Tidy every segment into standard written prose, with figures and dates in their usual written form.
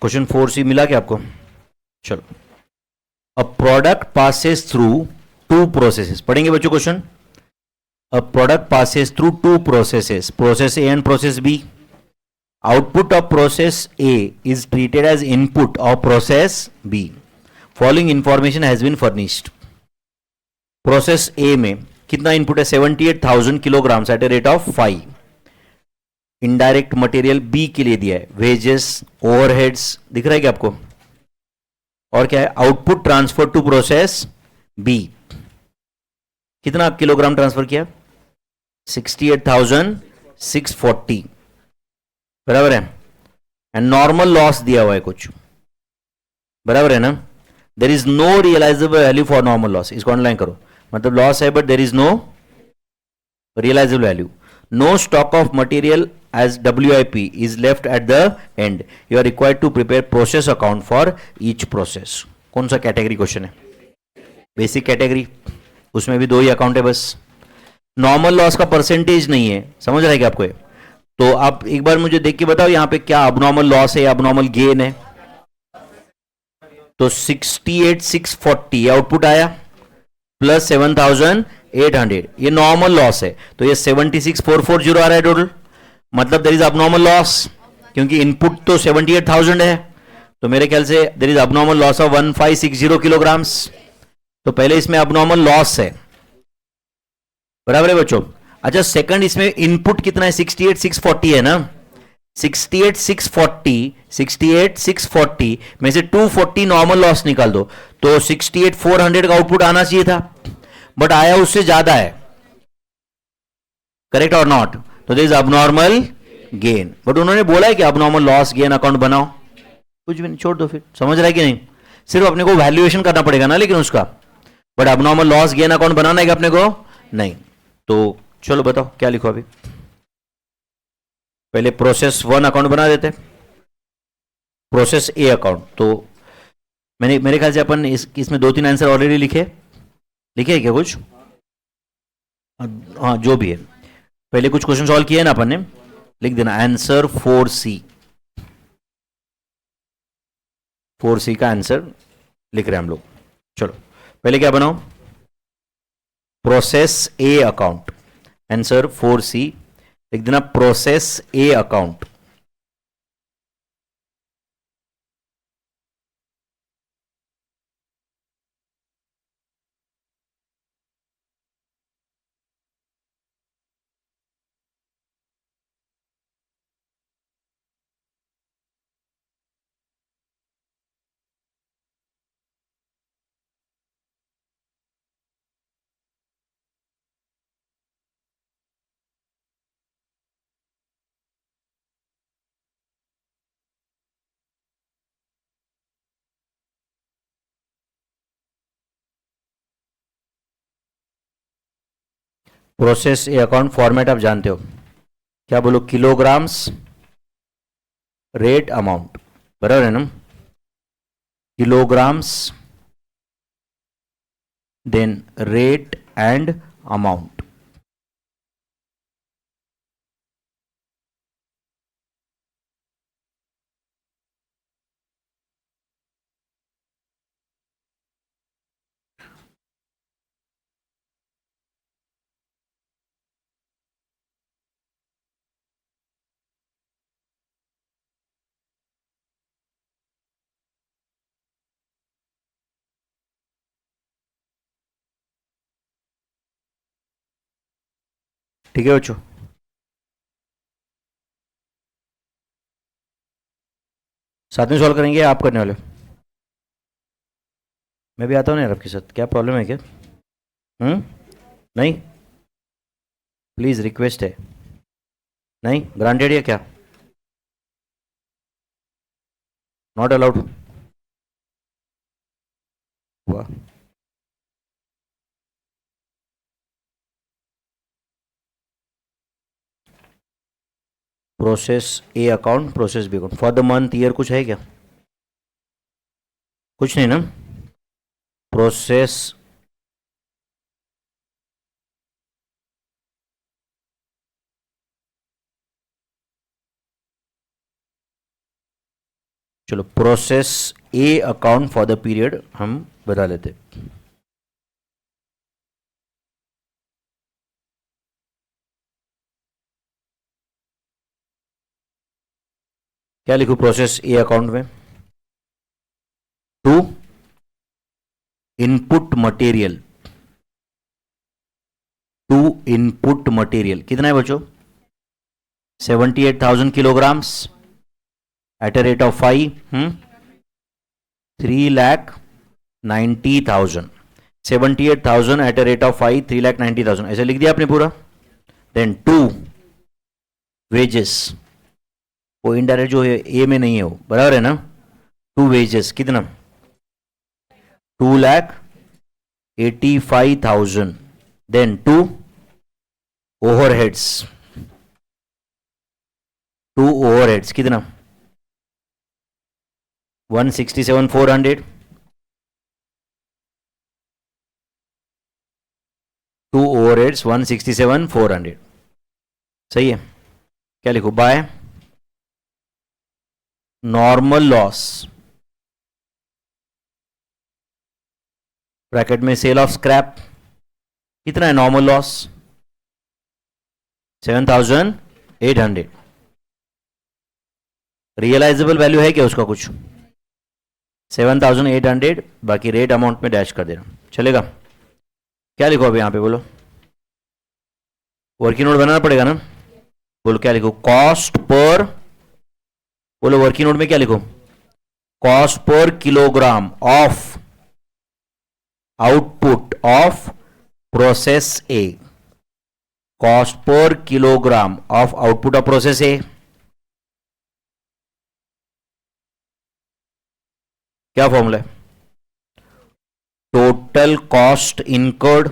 Question 4C मिला क्या आपको? चलो, a product passes through two processes, पढ़ेंगे बच्चों question. A product passes through two processes, process A and process B. Output of process A is treated as input of process B. Following information has been furnished. Process A में कितना input है? 78,000 kilogram at a rate of 5. Indirect material B के लिए दिया है, wages, overheads, दिख रहा है क्या आपको? और क्या है? Output transfer to process B. कितना किलोग्राम ट्रांसफर किया? 68,640, बराबर है. एंड नॉर्मल लॉस दिया हुआ है कुछ, बराबर है ना. There is no realisable value for normal loss. इसको ऑनलाइन करो, मतलब लॉस है but there is no realizable value. No stock of material as WIP is left at the end. You are required to prepare process account for each process. कौन सा category question है? Basic category, उसमें भी 2 ही account है बस. Normal loss का percentage नहीं है, समझ रहे हैं क्या आपको? तो आप एक बार मुझे देख के बताओ यहां पे क्या अबनॉर्मल लॉस है या अबनॉर्मल गेन है. तो 68,640 आउटपुट आया प्लस 7,800, ये नॉर्मल लॉस है. तो ये 76,440 आ रहा है टोटल, मतलब देयर इज अबनॉर्मल लॉस, क्योंकि इनपुट तो 78,000 है. तो मेरे ख्याल से there is abnormal loss of 1560 kilograms. तो पहले इसमें अबनॉर्मल लॉस है, बराबर है बच्चों. अच्छा, सेकंड इसमें इनपुट कितना है? 68,640 है ना. 68,640 में से 240 नॉर्मल लॉस निकाल दो, तो 68,400 का आउटपुट आना चाहिए था, बट आया उससे ज्यादा है. करेक्ट और नॉट? तो there is abnormal gain. But उन्होंने बोला है कि अबनॉर्मल लॉस गेन अकाउंट बनाओ. कुछ भी नहीं, छोड़ दो फिर. समझ रहा है कि नहीं? सिर्फ अपने को वैल्यूएशन करना पड़ेगा ना लेकिन उसका, but abnormal loss gain account बनाना है कि अपने को नहीं. तो चलो बताओ क्या लिखो अभी. पहले प्रोसेस 1 अकाउंट बना देते, प्रोसेस ए अकाउंट. तो मेरे ख्याल से अपन इसमें 2-3 आंसर ऑलरेडी लिखे है क्या कुछ? हाँ, जो भी है. पहले कुछ क्वेश्चन सॉल्व किए ना अपन ने, लिख देना आंसर 4C. 4C का आंसर लिख रहे हैं हम लोग. चलो, पहले क्या बनाओ? Process A account. Answer 4C लिख देना, process A account. Process A account format आप जानते हो क्या? बोलो, किलोग्राम्स, रेट, अमाउंट, बराबर है ना. kilograms, then rate and amount. ठीक है बच्चों, साथ में सॉल्व करेंगे, आप करने वाले? मैं भी आता हूँ ना यार आपके साथ, क्या प्रॉब्लम है क्या? नहीं, प्लीज रिक्वेस्ट है. नहीं, ग्रांटेड या क्या? Not allowed? वाह. Process A account, process B account for the month year कुछ है क्या? कुछ नहीं ना. प्रोसेस चलो process A account for the period हम बता लेते। क्या लिखूं प्रोसेस ए अकाउंट में? To input material, to input material कितना है बच्चों? 78,000 kilograms at a rate of 5, 3,90,000, 78,000 at a rate of 5, 3,90,000 ऐसे लिख दिया आपने पूरा। देन टू वेजेस, वो इनडायरेक्ट जो है ए में नहीं है वो, बराबर है ना? टू वेजेस कितना? 2,85,000। Then to overheads, to overheads कितना? 167,400। टू ओवरहेड्स 167,400, सही है। क्या लिखो? बाय नॉर्मल लॉस, ब्रैकेट में सेल ऑफ स्क्रैप कितना है नॉर्मल लॉस? 7,800। रियलाइजेबल वैल्यू है क्या उसका कुछ? 7,800, बाकी रेट अमाउंट में डैश कर देना, चलेगा? क्या लिखो अभी यहां पे बोलो? वर्किंग नोट बनाना पड़ेगा ना? बोलो क्या लिखो? कॉस्ट पर, बोलो वर्किंग नोट में क्या लिखो? Cost per kilogram of output of process A, cost per kilogram of output of process A. क्या फॉर्मूला है? Total cost incurred,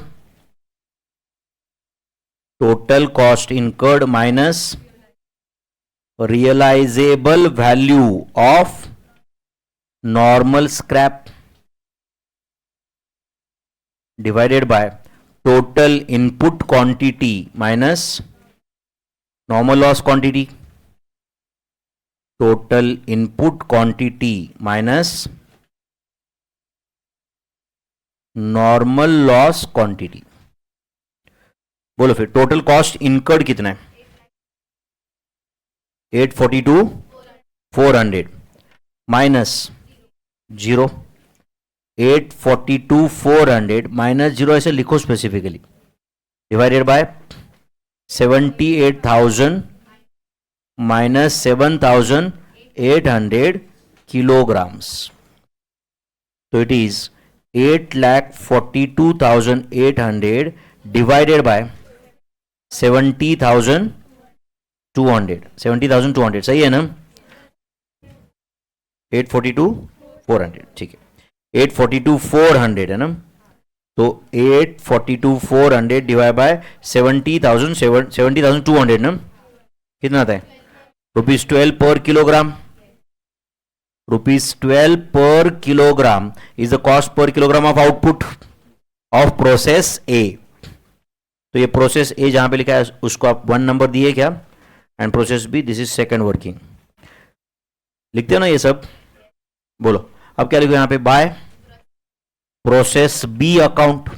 total cost incurred minus realisable value of normal scrap divided by total input quantity minus normal loss quantity, total input quantity minus normal loss quantity. बोलो फिर total cost incurred कितना है? 842,400 minus 0, 842,400 minus 0 ऐसे लिखो specifically, divided by 78,000 minus 7,800 kilograms, तो it is 8,42,800 divided by 70,200, 70,200 सही है ना? 842,400 ठीक है, 842,400 है ना? तो 842,400 डिवाइड बाय 70,200 ना, कितना आता है? ₹12 पर किलोग्राम, ₹12 पर kilogram is the cost per kilogram of output of process ए। तो ये प्रोसेस ए जहां पे लिखा है उसको आप 1 नंबर दिए क्या, and process B this is second working, लिखते हो ना ये सब? बोलो अब क्या लिखो यहां पे? By process B account,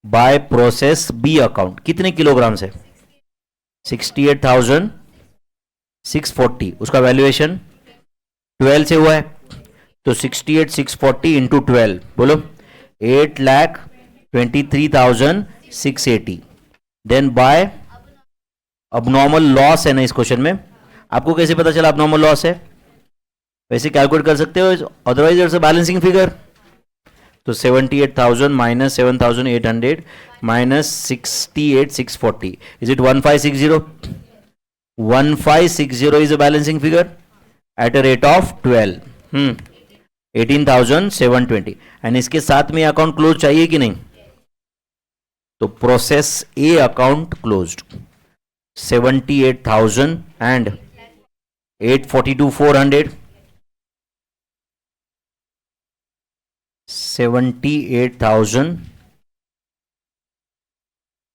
by process B account कितने किलोग्राम से? 68,640, उसका वैल्यूएशन 12 से हुआ है, तो 68,640 इंटू 12, बोलो 8,23,680। देन बाय अबनॉर्मल लॉस है ना इस क्वेश्चन में, आपको कैसे पता चला अबनॉर्मल लॉस है? वैसे कैलकुलेट कर सकते हो, otherwise it's a balancing figure. तो 78,000 minus 7,800 minus 68,640 is it 1560? 1560 is a balancing figure eight a rate of 12, 18,720, and इसके साथ में अकाउंट क्लोज चाहिए कि नहीं? तो process A account closed 78,000 and 842,400, 78,000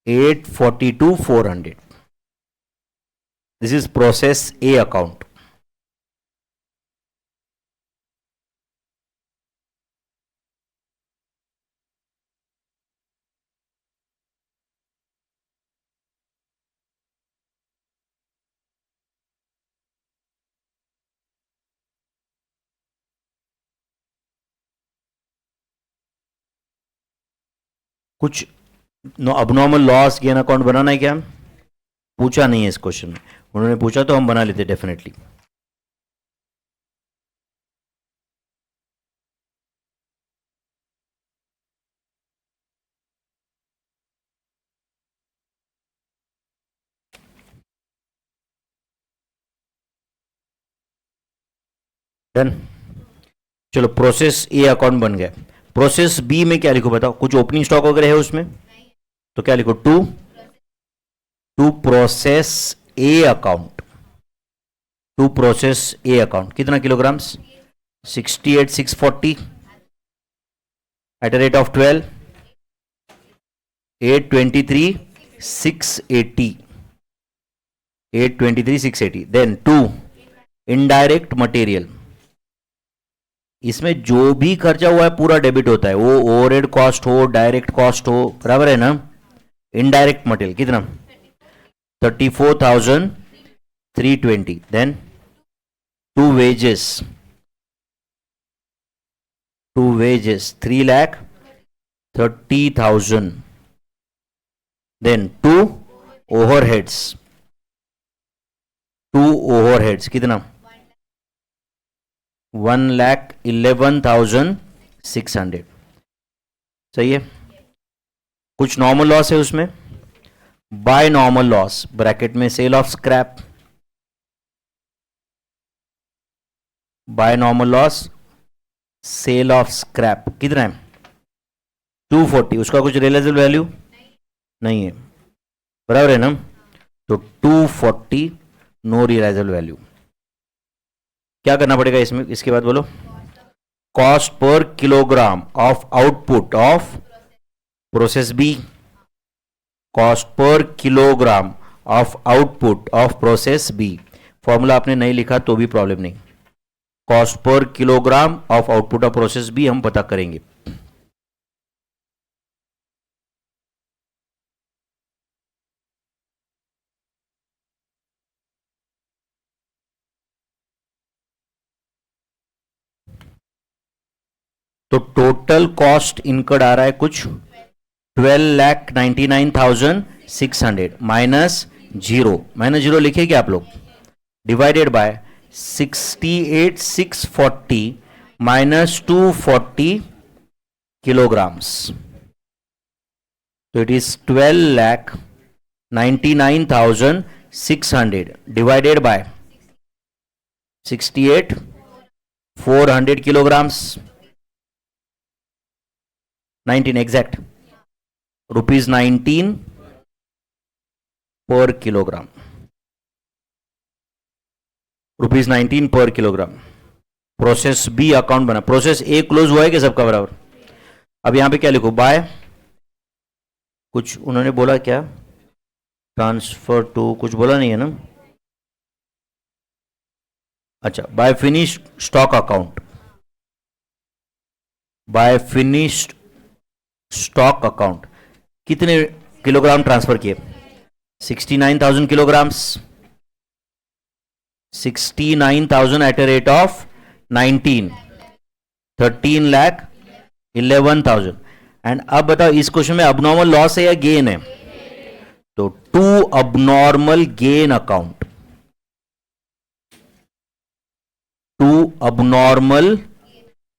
842,400, this is process A account. कुछ अबनॉर्मल लॉस गेन अकाउंट बनाना है क्या? पूछा नहीं है इस क्वेश्चन में, उन्होंने पूछा तो हम बना लेते डेफिनेटली। डन। चलो प्रोसेस ए अकाउंट बन गया। प्रोसेस बी में क्या लिखो बताओ? कुछ ओपनिंग स्टॉक वगैरह है उसमें? तो क्या लिखो? To to process A account. To process A account कितना kilograms? 68,640 at the rate of 12, 823,680, 823,680। Then to indirect material, इसमें जो भी खर्चा हुआ है पूरा डेबिट होता है, वो ओवरहेड कॉस्ट हो, डायरेक्ट कॉस्ट हो, बराबर है ना? इनडायरेक्ट मटेरियल कितना? 34,320। Then to wages, 3,30,000। Then to overheads, कितना? 1,11,600। सही है। कुछ नॉर्मल लॉस है उसमें। बाय नॉर्मल लॉस ब्रैकेट में sale of scrap, by normal loss sale of scrap कितना है? 240। उसका कुछ रियलाइजेबल वैल्यू नहीं है, बराबर है ना? तो 240 नो रियलाइजेबल वैल्यू। क्या करना पड़ेगा इसमें? इसके बाद बोलो। Cost per kilogram of output of process B, cost per kilogram of output of process B. Formula आपने नहीं लिखा तो भी प्रॉब्लम नहीं, cost per kilogram of output of process B हम पता करेंगे। तो टोटल कॉस्ट इनकर्ड आ रहा है कुछ 12,99,600 माइनस जीरो लिखे क्या आप लोग? Divided by 68,640 minus 240 kilograms. So it is 12,99,600 divided by 68,400 kilograms. 19 exact. Rupees 19 per kilogram. Rupees 19 per kilogram. Process B account बना, प्रोसेस ए क्लोज हुआ है कि सबका बराबर? अब यहां पे क्या लिखो? बाय, कुछ उन्होंने बोला क्या? ट्रांसफर टू, कुछ बोला नहीं है ना? अच्छा, by finish stock account, by finished stock account कितने किलोग्राम ट्रांसफर किए? 69,000 kilograms. 69,000 at a rate of 19, 13,11,000। And अब बताओ इस क्वेश्चन में अबनॉर्मल लॉस है या गेन है? तो to abnormal gain account, to abnormal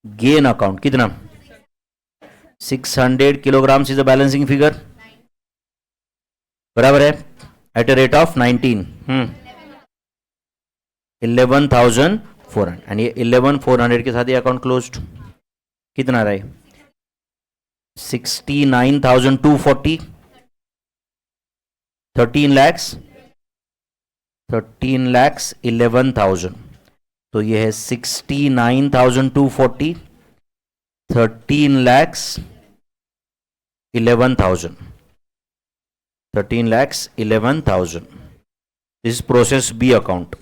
gain account कितना? 600 kilograms is a balancing figure, बराबर है? At a rate of 19, 11,400। And ये 11,400 के साथ ये अकाउंट क्लोज्ड। कितना रहा है? 69,240, 13 lakhs 11,000। तो ये है 69,240, 13 lakhs 11,000, 13 lakhs 11,000। This process B account.